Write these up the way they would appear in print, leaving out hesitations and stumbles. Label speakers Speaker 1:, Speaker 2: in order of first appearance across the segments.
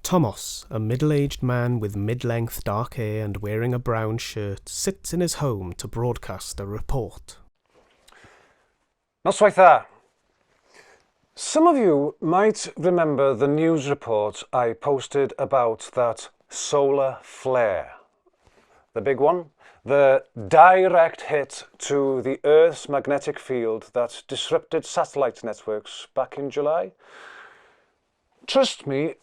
Speaker 1: Thomas, a middle-aged man with mid-length dark hair and wearing a brown shirt, sits in his home to broadcast a report.
Speaker 2: Noswaith dda. Some of you might remember the news report I posted about that solar flare. The big one, the direct hit to the Earth's magnetic field that disrupted satellite networks back in July. Trust me,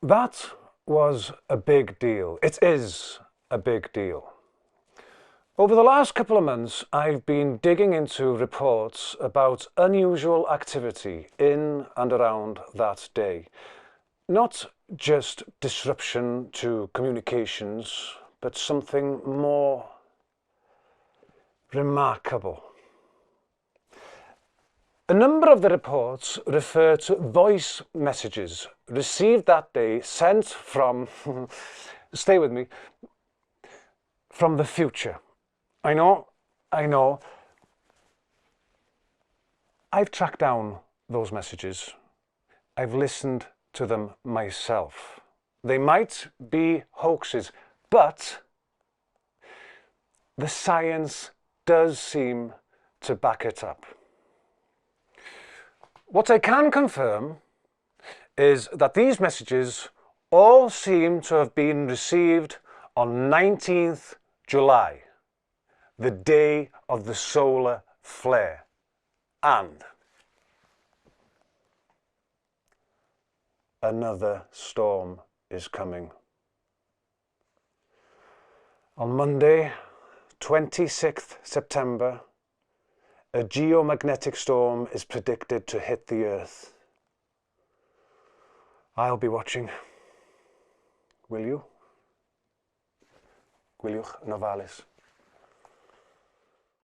Speaker 2: that was a big deal. It is a big deal. Over the last couple of months, I've been digging into reports about unusual activity in and around that day. Not just disruption to communications, but something more remarkable. A number of the reports refer to voice messages received that day sent from, stay with me, from the future. I know. I've tracked down those messages. I've listened to them myself. They might be hoaxes, but the science does seem to back it up. What I can confirm is that these messages all seem to have been received on 19th July, the day of the solar flare, and another storm is coming. On Monday, 26th September, a geomagnetic storm is predicted to hit the Earth. I'll be watching. Will you? Gwylioch yn ofalus.